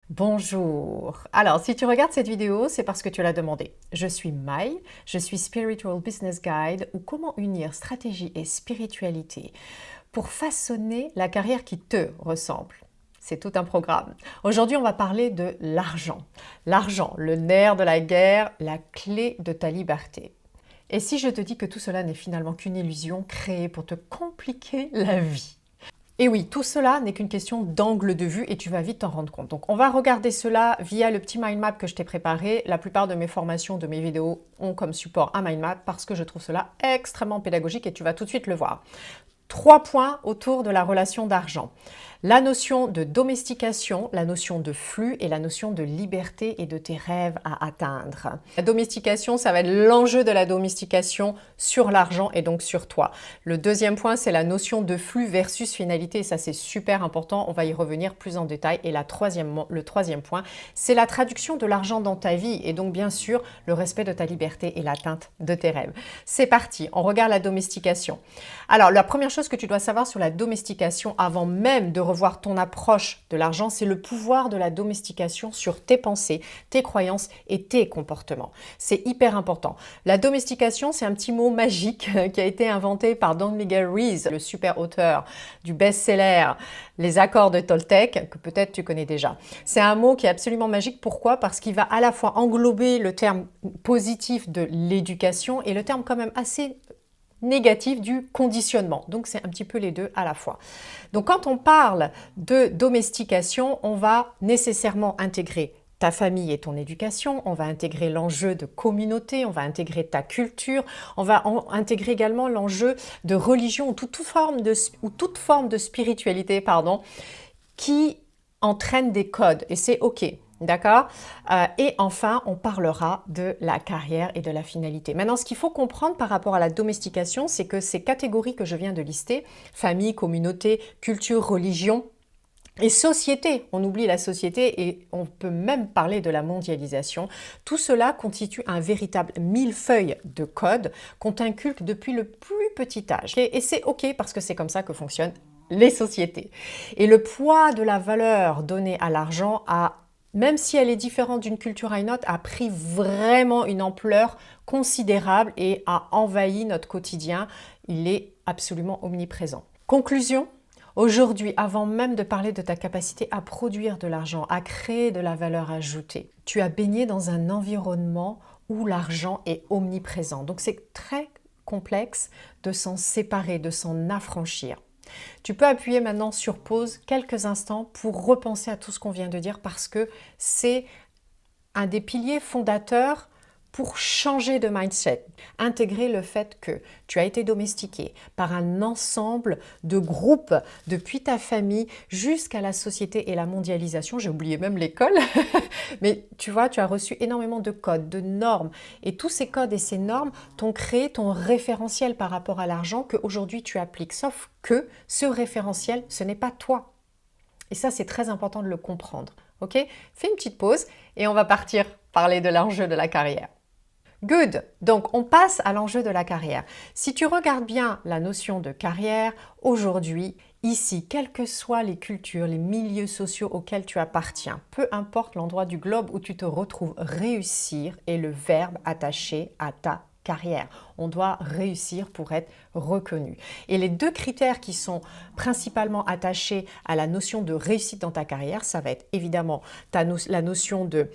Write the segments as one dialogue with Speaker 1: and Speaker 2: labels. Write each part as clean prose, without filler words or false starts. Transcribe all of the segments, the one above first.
Speaker 1: Bonjour. Alors, si tu regardes cette vidéo, c'est parce que tu l'as demandé. Je suis Mai, je suis Spiritual Business Guide ou comment unir stratégie et spiritualité pour façonner la carrière qui te ressemble. C'est tout un programme. Aujourd'hui, on va parler de l'argent. L'argent, le nerf de la guerre, la clé de ta liberté. Et si je te dis que tout cela n'est finalement qu'une illusion créée pour te compliquer la vie? Et oui, tout cela n'est qu'une question d'angle de vue et tu vas vite t'en rendre compte. Donc on va regarder cela via le petit mind map que je t'ai préparé. La plupart de mes formations, de mes vidéos ont comme support un mind map parce que je trouve cela extrêmement pédagogique et tu vas tout de suite le voir. 3 points autour de la relation d'argent. La notion de domestication, la notion de flux et la notion de liberté et de tes rêves à atteindre. La domestication, ça va être l'enjeu de la domestication sur l'argent et donc sur toi. Le deuxième point, c'est la notion de flux versus finalité. Et ça, c'est super important. On va y revenir plus en détail. Et le troisième point, c'est la traduction de l'argent dans ta vie et donc bien sûr le respect de ta liberté et l'atteinte de tes rêves. C'est parti, on regarde la domestication. Alors, la première chose que tu dois savoir sur la domestication avant même de revoir ton approche de l'argent, c'est le pouvoir de la domestication sur tes pensées, tes croyances et tes comportements. C'est hyper important. La domestication, c'est un petit mot magique qui a été inventé par Don Miguel Ruiz, le super auteur du best-seller Les accords de Toltec, que peut-être tu connais déjà. C'est un mot qui est absolument magique. Pourquoi? Parce qu'il va à la fois englober le terme positif de l'éducation et le terme quand même assez négatif du conditionnement. Donc, c'est un petit peu les deux à la fois. Donc, quand on parle de domestication, on va nécessairement intégrer ta famille et ton éducation, on va intégrer l'enjeu de communauté, on va intégrer ta culture, on va intégrer également l'enjeu de religion ou toute forme de spiritualité, qui entraîne des codes. Et c'est OK. D'accord? Et enfin, on parlera de la carrière et de la finalité. Maintenant, ce qu'il faut comprendre par rapport à la domestication, c'est que ces catégories que je viens de lister, famille, communauté, culture, religion, et société, on oublie la société et on peut même parler de la mondialisation. Tout cela constitue un véritable millefeuille de codes qu'on t'inculque depuis le plus petit âge. Et c'est OK parce que c'est comme ça que fonctionnent les sociétés. Et le poids de la valeur donnée à l'argent même si elle est différente d'une culture à une autre, a pris vraiment une ampleur considérable et a envahi notre quotidien. Il est absolument omniprésent. Conclusion, aujourd'hui, avant même de parler de ta capacité à produire de l'argent, à créer de la valeur ajoutée, tu as baigné dans un environnement où l'argent est omniprésent. Donc c'est très complexe de s'en séparer, de s'en affranchir. Tu peux appuyer maintenant sur pause quelques instants pour repenser à tout ce qu'on vient de dire parce que c'est un des piliers fondateurs pour changer de mindset. Intégrer le fait que tu as été domestiqué par un ensemble de groupes depuis ta famille jusqu'à la société et la mondialisation. J'ai oublié même l'école, mais tu vois, tu as reçu énormément de codes, de normes. Et tous ces codes et ces normes t'ont créé ton référentiel par rapport à l'argent qu'aujourd'hui tu appliques. Sauf que ce référentiel, ce n'est pas toi. Et ça, c'est très important de le comprendre. Ok? Fais une petite pause et on va partir parler de l'enjeu de la carrière. Good. Donc, on passe à l'enjeu de la carrière. Si tu regardes bien la notion de carrière, aujourd'hui, ici, quelles que soient les cultures, les milieux sociaux auxquels tu appartiens, peu importe l'endroit du globe où tu te retrouves, réussir est le verbe attaché à ta carrière. On doit réussir pour être reconnu. Et les deux critères qui sont principalement attachés à la notion de réussite dans ta carrière, ça va être évidemment la notion de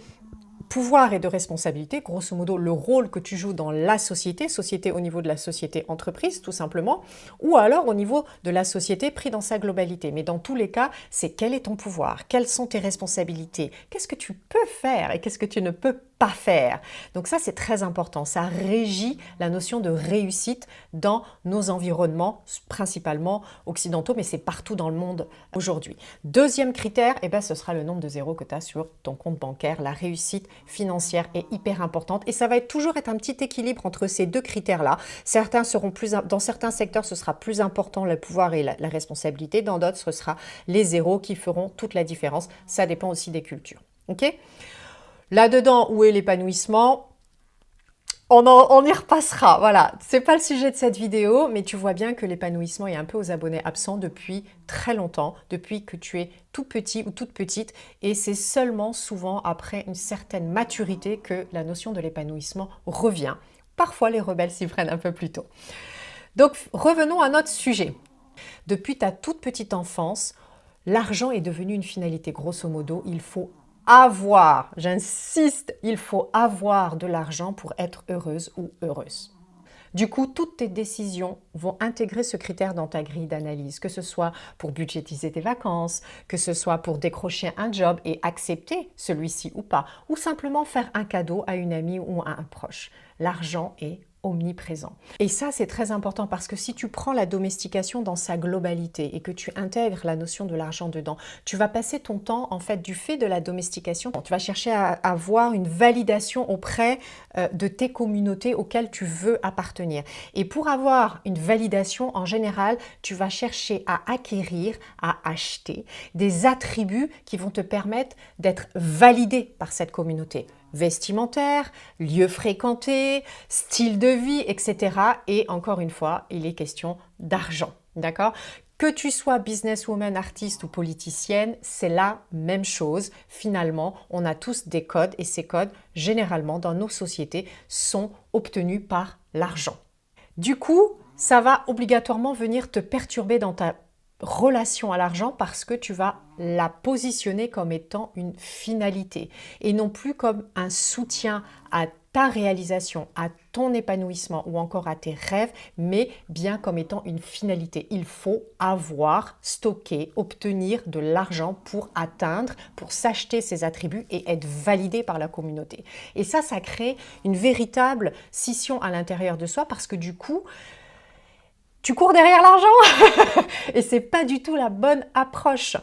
Speaker 1: pouvoir et de responsabilité, grosso modo le rôle que tu joues dans la société au niveau de la société entreprise tout simplement, ou alors au niveau de la société pris dans sa globalité. Mais dans tous les cas, c'est quel est ton pouvoir, quelles sont tes responsabilités, qu'est-ce que tu peux faire et qu'est-ce que tu ne peux pas faire. Donc ça, c'est très important. Ça régit la notion de réussite dans nos environnements, principalement occidentaux, mais c'est partout dans le monde aujourd'hui. Deuxième critère, ce sera le nombre de zéros que tu as sur ton compte bancaire. La réussite financière est hyper importante et ça va toujours être un petit équilibre entre ces deux critères-là. Dans certains secteurs, ce sera plus important le pouvoir et la responsabilité. Dans d'autres, ce sera les zéros qui feront toute la différence. Ça dépend aussi des cultures. Ok ? Là-dedans, où est l'épanouissement? On y repassera, voilà. C'est pas le sujet de cette vidéo, mais tu vois bien que l'épanouissement est un peu aux abonnés absents depuis très longtemps, depuis que tu es tout petit ou toute petite, et c'est seulement souvent après une certaine maturité que la notion de l'épanouissement revient. Parfois, les rebelles s'y prennent un peu plus tôt. Donc, revenons à notre sujet. Depuis ta toute petite enfance, l'argent est devenu une finalité. Grosso modo, il faut avoir, j'insiste, il faut avoir de l'argent pour être heureuse ou heureuse. Du coup, toutes tes décisions vont intégrer ce critère dans ta grille d'analyse, que ce soit pour budgétiser tes vacances, que ce soit pour décrocher un job et accepter celui-ci ou pas, ou simplement faire un cadeau à une amie ou à un proche. L'argent est omniprésent. Et ça, c'est très important parce que si tu prends la domestication dans sa globalité et que tu intègres la notion de l'argent dedans, tu vas passer ton temps, en fait, du fait de la domestication, tu vas chercher à avoir une validation auprès de tes communautés auxquelles tu veux appartenir. Et pour avoir une validation, en général, tu vas chercher à acquérir, à acheter des attributs qui vont te permettre d'être validé par cette communauté. Vestimentaire, lieux fréquentés, style de vie, etc. Et encore une fois, il est question d'argent, d'accord? Que tu sois businesswoman, artiste ou politicienne, c'est la même chose. Finalement, on a tous des codes et ces codes, généralement, dans nos sociétés, sont obtenus par l'argent. Du coup, ça va obligatoirement venir te perturber dans ta relation à l'argent parce que tu vas la positionner comme étant une finalité et non plus comme un soutien à ta réalisation, à ton épanouissement ou encore à tes rêves, mais bien comme étant une finalité. Il faut avoir, stocker, obtenir de l'argent pour atteindre, pour s'acheter ces attributs et être validé par la communauté. Et ça crée une véritable scission à l'intérieur de soi parce que du coup, tu cours derrière l'argent et c'est pas du tout la bonne approche.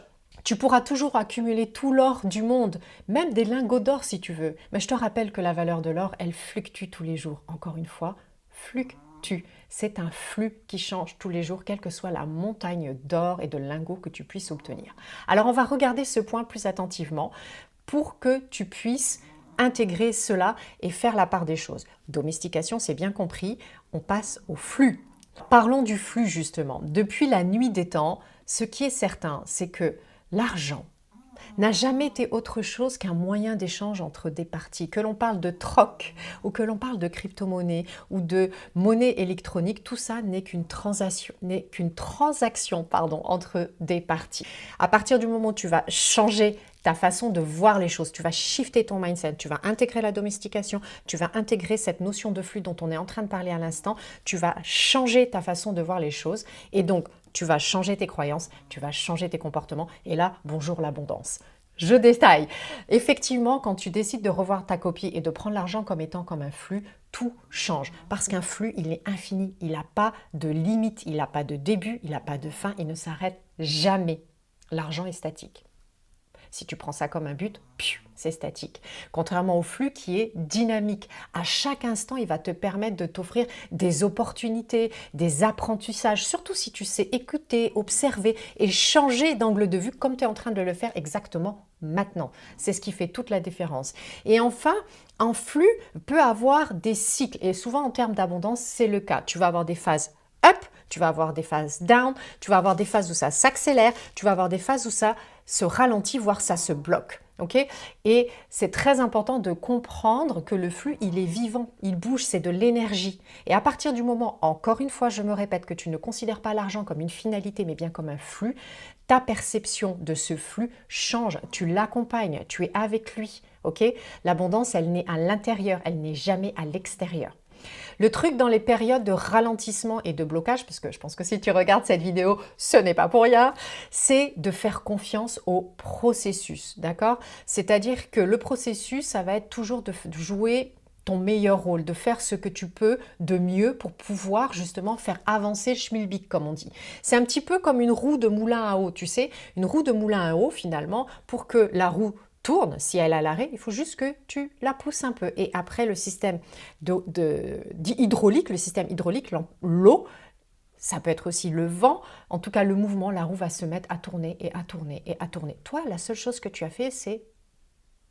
Speaker 1: Tu pourras toujours accumuler tout l'or du monde, même des lingots d'or si tu veux. Mais je te rappelle que la valeur de l'or, elle fluctue tous les jours. Encore une fois, fluctue. C'est un flux qui change tous les jours, quelle que soit la montagne d'or et de lingots que tu puisses obtenir. Alors on va regarder ce point plus attentivement pour que tu puisses intégrer cela et faire la part des choses. Domestication, c'est bien compris, on passe au flux. Parlons du flux justement. Depuis la nuit des temps, ce qui est certain, c'est que l'argent n'a jamais été autre chose qu'un moyen d'échange entre des parties. Que l'on parle de troc ou que l'on parle de crypto-monnaie ou de monnaie électronique, tout ça n'est qu'une transaction, entre des parties. À partir du moment où tu vas changer ta façon de voir les choses, tu vas shifter ton mindset, tu vas intégrer la domestication, tu vas intégrer cette notion de flux dont on est en train de parler à l'instant, tu vas changer ta façon de voir les choses et donc tu vas changer tes croyances, tu vas changer tes comportements et là, bonjour l'abondance. Je détaille. Effectivement, quand tu décides de revoir ta copie et de prendre l'argent comme étant comme un flux, tout change. Parce qu'un flux, il est infini, il n'a pas de limite, il n'a pas de début, il n'a pas de fin, il ne s'arrête jamais. L'argent est statique. Si tu prends ça comme un but, c'est statique. Contrairement au flux qui est dynamique. À chaque instant, il va te permettre de t'offrir des opportunités, des apprentissages, surtout si tu sais écouter, observer et changer d'angle de vue comme tu es en train de le faire exactement maintenant. C'est ce qui fait toute la différence. Et enfin, un flux peut avoir des cycles et souvent en termes d'abondance, c'est le cas. Tu vas avoir des phases up, tu vas avoir des phases down, tu vas avoir des phases où ça s'accélère, tu vas avoir des phases où ça se ralentit, voire ça se bloque. Okay, et c'est très important de comprendre que le flux, il est vivant, il bouge, c'est de l'énergie. Et à partir du moment, encore une fois, je me répète, que tu ne considères pas l'argent comme une finalité, mais bien comme un flux, ta perception de ce flux change. Tu l'accompagnes, tu es avec lui. Okay, l'abondance, elle naît à l'intérieur, elle n'est jamais à l'extérieur. Le truc dans les périodes de ralentissement et de blocage, parce que je pense que si tu regardes cette vidéo, ce n'est pas pour rien, c'est de faire confiance au processus, d'accord? C'est-à-dire que le processus, ça va être toujours de jouer ton meilleur rôle, de faire ce que tu peux de mieux pour pouvoir justement faire avancer le schmilblick, comme on dit. C'est un petit peu comme une roue de moulin à eau, tu sais, une roue de moulin à eau finalement, pour que la roue tourne, si elle a l'arrêt, il faut juste que tu la pousses un peu. Et après, le système hydraulique, l'eau, ça peut être aussi le vent, en tout cas le mouvement, la roue va se mettre à tourner et à tourner et à tourner. Toi, la seule chose que tu as fait, c'est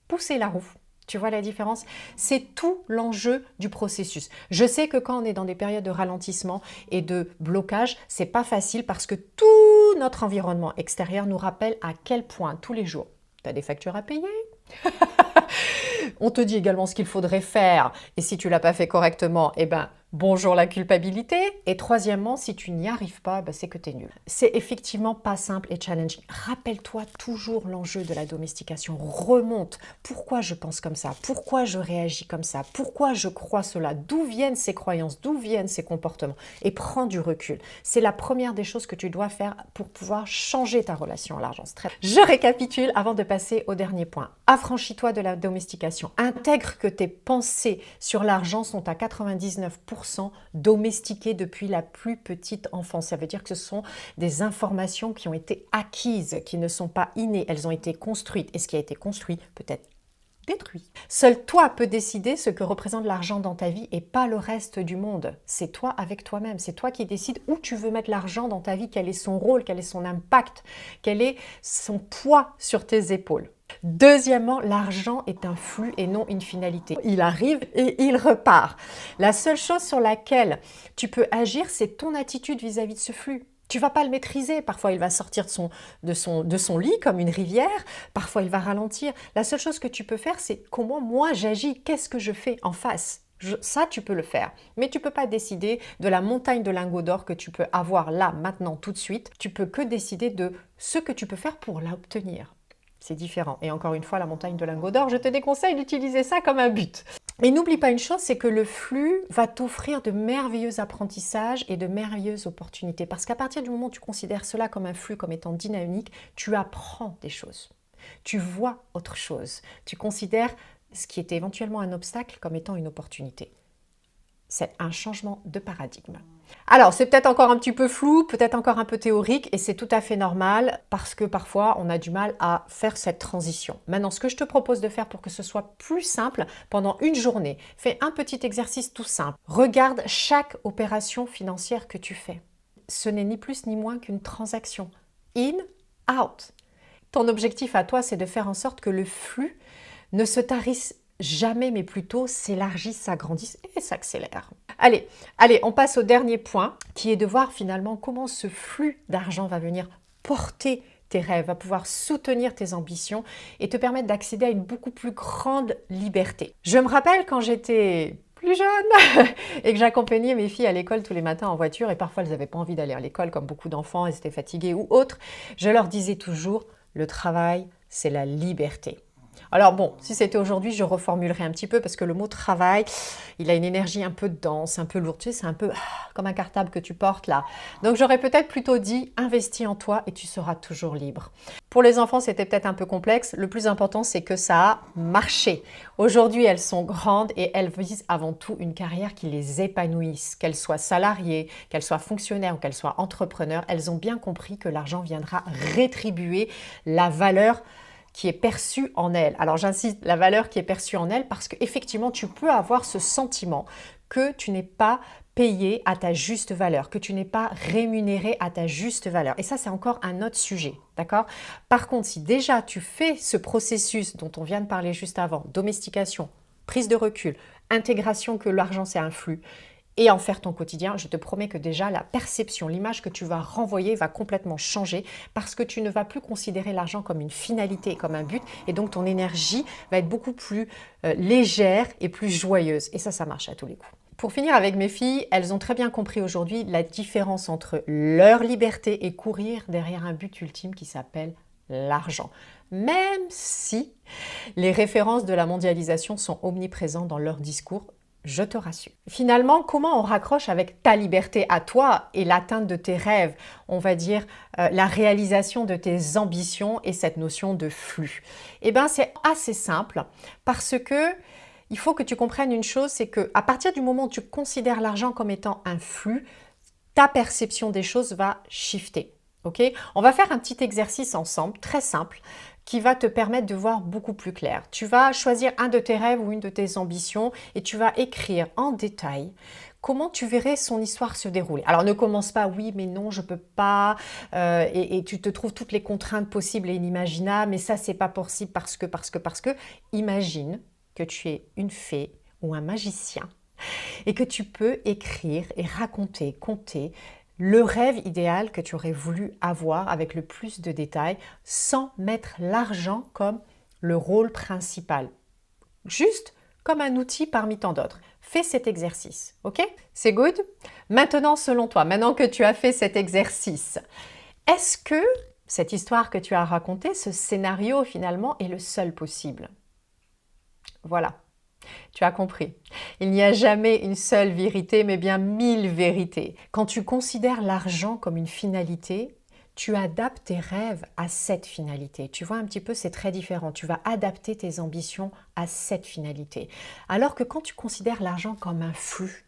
Speaker 1: pousser la roue. Tu vois la différence? C'est tout l'enjeu du processus. Je sais que quand on est dans des périodes de ralentissement et de blocage, c'est pas facile parce que tout notre environnement extérieur nous rappelle à quel point tous les jours, tu as des factures à payer. On te dit également ce qu'il faudrait faire et si tu l'as pas fait correctement, eh ben bonjour la culpabilité. Et troisièmement, si tu n'y arrives pas, c'est que tu es nul. C'est effectivement pas simple et challenging. Rappelle-toi toujours l'enjeu de la domestication. Remonte. Pourquoi je pense comme ça? Pourquoi je réagis comme ça? Pourquoi je crois cela? D'où viennent ces croyances? D'où viennent ces comportements? Et prends du recul. C'est la première des choses que tu dois faire pour pouvoir changer ta relation à l'argent. Je récapitule avant de passer au dernier point. Affranchis-toi de la domestication. Intègre que tes pensées sur l'argent sont à 99% domestiquées depuis la plus petite enfance. Ça veut dire que ce sont des informations qui ont été acquises, qui ne sont pas innées. Elles ont été construites. Et ce qui a été construit peut être détruit. Seul toi peux décider ce que représente l'argent dans ta vie et pas le reste du monde. C'est toi avec toi-même. C'est toi qui décides où tu veux mettre l'argent dans ta vie, quel est son rôle, quel est son impact, quel est son poids sur tes épaules. Deuxièmement, l'argent est un flux et non une finalité. Il arrive et il repart. La seule chose sur laquelle tu peux agir, c'est ton attitude vis-à-vis de ce flux. Tu ne vas pas le maîtriser. Parfois, il va sortir de son lit comme une rivière. Parfois, il va ralentir. La seule chose que tu peux faire, c'est comment moi j'agis. Qu'est-ce que je fais en face? Ça, tu peux le faire. Mais tu ne peux pas décider de la montagne de lingots d'or que tu peux avoir là, maintenant, tout de suite. Tu peux que décider de ce que tu peux faire pour l'obtenir. C'est différent. Et encore une fois, la montagne de lingots d'or, je te déconseille d'utiliser ça comme un but. Et n'oublie pas une chose, c'est que le flux va t'offrir de merveilleux apprentissages et de merveilleuses opportunités. Parce qu'à partir du moment où tu considères cela comme un flux, comme étant dynamique, tu apprends des choses. Tu vois autre chose. Tu considères ce qui était éventuellement un obstacle comme étant une opportunité. C'est un changement de paradigme. Alors, c'est peut-être encore un petit peu flou, peut-être encore un peu théorique, et c'est tout à fait normal parce que parfois, on a du mal à faire cette transition. Maintenant, ce que je te propose de faire pour que ce soit plus simple, pendant une journée, fais un petit exercice tout simple. Regarde chaque opération financière que tu fais. Ce n'est ni plus ni moins qu'une transaction. In, out. Ton objectif à toi, c'est de faire en sorte que le flux ne se tarisse jamais, mais plutôt s'élargissent, s'agrandissent et s'accélèrent. Allez, on passe au dernier point, qui est de voir finalement comment ce flux d'argent va venir porter tes rêves, va pouvoir soutenir tes ambitions et te permettre d'accéder à une beaucoup plus grande liberté. Je me rappelle quand j'étais plus jeune et que j'accompagnais mes filles à l'école tous les matins en voiture et parfois elles n'avaient pas envie d'aller à l'école comme beaucoup d'enfants, elles étaient fatiguées ou autres, je leur disais toujours, le travail, c'est la liberté. Alors bon, si c'était aujourd'hui, je reformulerais un petit peu parce que le mot travail, il a une énergie un peu dense, un peu lourde. Tu sais, c'est un peu comme un cartable que tu portes là. Donc j'aurais peut-être plutôt dit investis en toi et tu seras toujours libre. Pour les enfants, c'était peut-être un peu complexe. Le plus important, c'est que ça a marché. Aujourd'hui, elles sont grandes et elles visent avant tout une carrière qui les épanouisse. Qu'elles soient salariées, qu'elles soient fonctionnaires ou qu'elles soient entrepreneurs, elles ont bien compris que l'argent viendra rétribuer la valeur qui est perçue en elle. Alors j'insiste, la valeur qui est perçue en elle parce qu'effectivement, tu peux avoir ce sentiment que tu n'es pas payé à ta juste valeur, que tu n'es pas rémunéré à ta juste valeur. Et ça, c'est encore un autre sujet, d'accord? Par contre, si déjà tu fais ce processus dont on vient de parler juste avant, domestication, prise de recul, intégration que l'argent c'est un flux, et en faire ton quotidien, je te promets que déjà la perception, l'image que tu vas renvoyer va complètement changer parce que tu ne vas plus considérer l'argent comme une finalité, comme un but et donc ton énergie va être beaucoup plus légère et plus joyeuse et ça marche à tous les coups. Pour finir avec mes filles, elles ont très bien compris aujourd'hui la différence entre leur liberté et courir derrière un but ultime qui s'appelle l'argent. Même si les références de la mondialisation sont omniprésentes dans leur discours, je te rassure. Finalement, comment on raccroche avec ta liberté à toi et l'atteinte de tes rêves, on va dire la réalisation de tes ambitions et cette notion de flux? Eh bien, c'est assez simple parce que il faut que tu comprennes une chose, c'est qu'à partir du moment où tu considères l'argent comme étant un flux, ta perception des choses va shifter. Okay? On va faire un petit exercice ensemble, très simple, qui va te permettre de voir beaucoup plus clair. Tu vas choisir un de tes rêves ou une de tes ambitions et tu vas écrire en détail comment tu verrais son histoire se dérouler. Alors ne commence pas, oui mais non, je peux pas, et tu te trouves toutes les contraintes possibles et inimaginables, mais ça c'est pas possible parce que, imagine que tu es une fée ou un magicien et que tu peux écrire et raconter, conter le rêve idéal que tu aurais voulu avoir avec le plus de détails sans mettre l'argent comme le rôle principal. Juste comme un outil parmi tant d'autres. Fais cet exercice, ok? C'est good? Maintenant, selon toi, maintenant que tu as fait cet exercice, est-ce que cette histoire que tu as racontée, ce scénario finalement est le seul possible? Voilà, tu as compris. Il n'y a jamais une seule vérité, mais bien 1000 vérités. Quand tu considères l'argent comme une finalité, tu adaptes tes rêves à cette finalité. Tu vois un petit peu, c'est très différent. Tu vas adapter tes ambitions à cette finalité. Alors que quand tu considères l'argent comme un flux,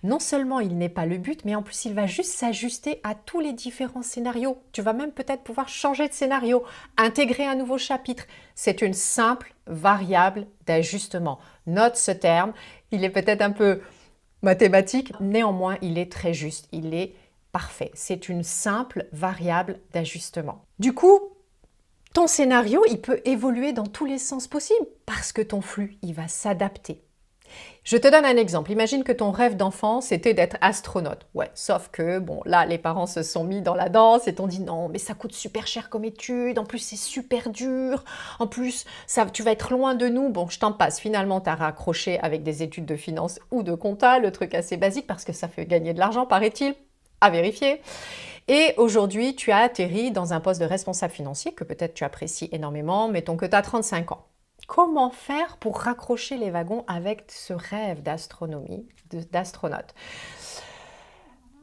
Speaker 1: non seulement il n'est pas le but, mais en plus il va juste s'ajuster à tous les différents scénarios. Tu vas même peut-être pouvoir changer de scénario, intégrer un nouveau chapitre. C'est une simple variable d'ajustement. Note ce terme, il est peut-être un peu mathématique, néanmoins il est très juste, il est parfait. C'est une simple variable d'ajustement. Du coup, ton scénario, il peut évoluer dans tous les sens possibles parce que ton flux, il va s'adapter. Je te donne un exemple. Imagine que ton rêve d'enfant, c'était d'être astronaute. Ouais, sauf que, bon, là, les parents se sont mis dans la danse et t'ont dit non, mais ça coûte super cher comme étude, en plus, c'est super dur, en plus, ça, tu vas être loin de nous. Bon, je t'en passe. Finalement, tu as raccroché avec des études de finance ou de compta, le truc assez basique parce que ça fait gagner de l'argent, paraît-il, à vérifier. Et aujourd'hui, tu as atterri dans un poste de responsable financier que peut-être tu apprécies énormément, mettons que tu as 35 ans. Comment faire pour raccrocher les wagons avec ce rêve d'astronomie, d'astronaute?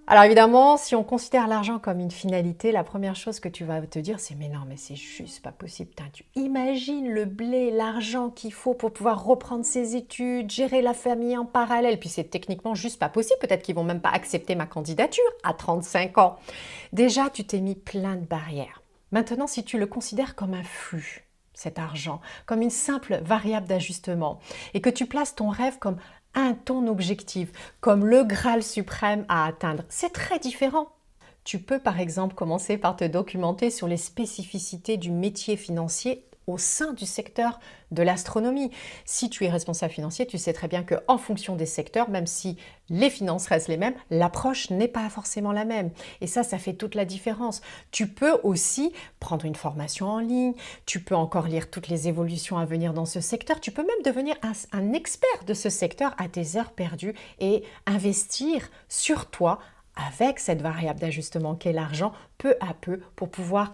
Speaker 1: Alors évidemment, si on considère l'argent comme une finalité, la première chose que tu vas te dire, c'est mais non, mais c'est juste pas possible. Putain, tu imagines le blé, l'argent qu'il faut pour pouvoir reprendre ses études, gérer la famille en parallèle. Puis c'est techniquement juste pas possible. Peut-être qu'ils vont même pas accepter ma candidature à 35 ans. Déjà, tu t'es mis plein de barrières. Maintenant, si tu le considères comme un flux, cet argent, comme une simple variable d'ajustement, et que tu places ton rêve comme ton objectif, comme le Graal suprême à atteindre, c'est très différent. Tu peux par exemple commencer par te documenter sur les spécificités du métier financier au sein du secteur de l'astronomie. Si tu es responsable financier, tu sais très bien qu'en fonction des secteurs, même si les finances restent les mêmes, l'approche n'est pas forcément la même. Et ça fait toute la différence. Tu peux aussi prendre une formation en ligne, tu peux encore lire toutes les évolutions à venir dans ce secteur, tu peux même devenir un expert de ce secteur à tes heures perdues et investir sur toi avec cette variable d'ajustement qu'est l'argent, peu à peu, pour pouvoir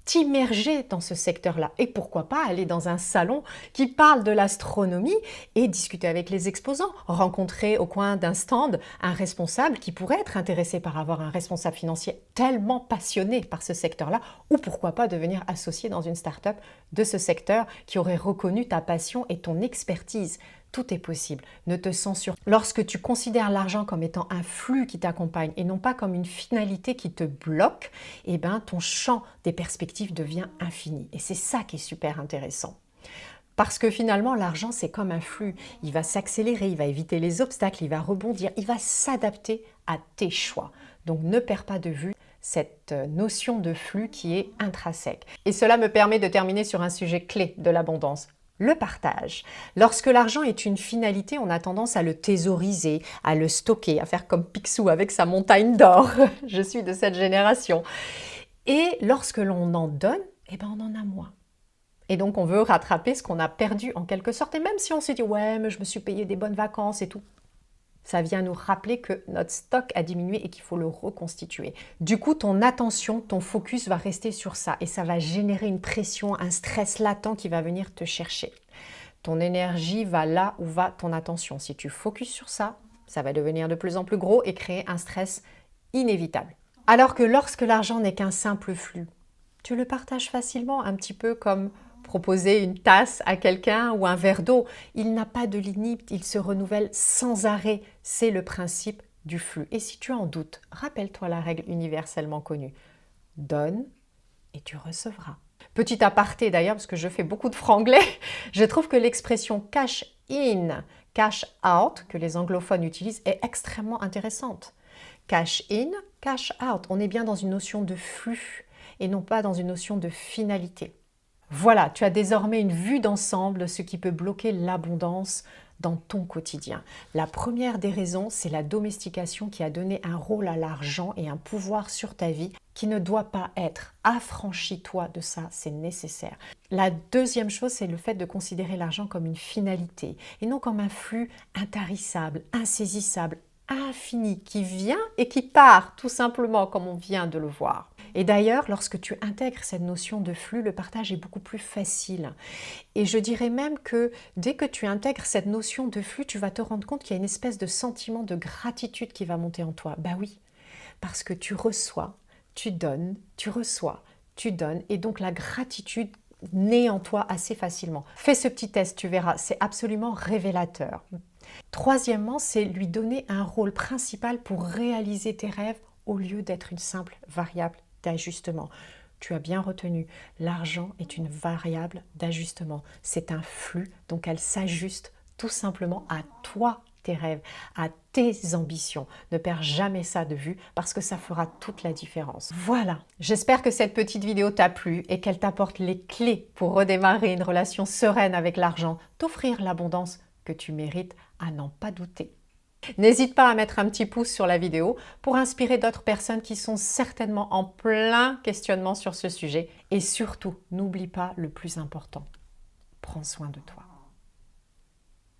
Speaker 1: t'immerger dans ce secteur-là. Et pourquoi pas aller dans un salon qui parle de l'astronomie et discuter avec les exposants, rencontrer au coin d'un stand un responsable qui pourrait être intéressé par avoir un responsable financier tellement passionné par ce secteur-là, ou pourquoi pas devenir associé dans une start-up de ce secteur qui aurait reconnu ta passion et ton expertise. Tout est possible, ne te censure. Lorsque tu considères l'argent comme étant un flux qui t'accompagne et non pas comme une finalité qui te bloque, eh ben, ton champ des perspectives devient infini. Et c'est ça qui est super intéressant. Parce que finalement, l'argent, c'est comme un flux. Il va s'accélérer, il va éviter les obstacles, il va rebondir, il va s'adapter à tes choix. Donc ne perds pas de vue cette notion de flux qui est intrinsèque. Et cela me permet de terminer sur un sujet clé de l'abondance. Le partage. Lorsque l'argent est une finalité, on a tendance à le thésauriser, à le stocker, à faire comme Picsou avec sa montagne d'or. Je suis de cette génération. Et lorsque l'on en donne, eh ben on en a moins. Et donc on veut rattraper ce qu'on a perdu en quelque sorte. Et même si on se dit « ouais, mais je me suis payé des bonnes vacances et tout », ça vient nous rappeler que notre stock a diminué et qu'il faut le reconstituer. Du coup, ton attention, ton focus va rester sur ça et ça va générer une pression, un stress latent qui va venir te chercher. Ton énergie va là où va ton attention. Si tu focuses sur ça, ça va devenir de plus en plus gros et créer un stress inévitable. Alors que lorsque l'argent n'est qu'un simple flux, tu le partages facilement, un petit peu comme proposer une tasse à quelqu'un ou un verre d'eau. Il n'a pas de limite, il se renouvelle sans arrêt. C'est le principe du flux. Et si tu en doutes, rappelle-toi la règle universellement connue. Donne et tu recevras. Petit aparté d'ailleurs, parce que je fais beaucoup de franglais, je trouve que l'expression cash in, cash out, que les anglophones utilisent, est extrêmement intéressante. Cash in, cash out. On est bien dans une notion de flux et non pas dans une notion de finalité. Voilà, tu as désormais une vue d'ensemble de ce qui peut bloquer l'abondance dans ton quotidien. La première des raisons, c'est la domestication qui a donné un rôle à l'argent et un pouvoir sur ta vie qui ne doit pas être. Affranchis-toi de ça, c'est nécessaire. La deuxième chose, c'est le fait de considérer l'argent comme une finalité et non comme un flux intarissable, insaisissable, infini, qui vient et qui part, tout simplement comme on vient de le voir. Et d'ailleurs, lorsque tu intègres cette notion de flux, le partage est beaucoup plus facile. Et je dirais même que dès que tu intègres cette notion de flux, tu vas te rendre compte qu'il y a une espèce de sentiment de gratitude qui va monter en toi. Bah oui, parce que tu reçois, tu donnes, tu reçois, tu donnes. Et donc la gratitude naît en toi assez facilement. Fais ce petit test, tu verras, c'est absolument révélateur. Troisièmement, c'est lui donner un rôle principal pour réaliser tes rêves au lieu d'être une simple variable d'ajustement. Tu as bien retenu, l'argent est une variable d'ajustement. C'est un flux, donc elle s'ajuste tout simplement à toi, tes rêves, à tes ambitions. Ne perds jamais ça de vue parce que ça fera toute la différence. Voilà, j'espère que cette petite vidéo t'a plu et qu'elle t'apporte les clés pour redémarrer une relation sereine avec l'argent, t'offrir l'abondance que tu mérites à n'en pas douter. N'hésite pas à mettre un petit pouce sur la vidéo pour inspirer d'autres personnes qui sont certainement en plein questionnement sur ce sujet. Et surtout, n'oublie pas le plus important, prends soin de toi.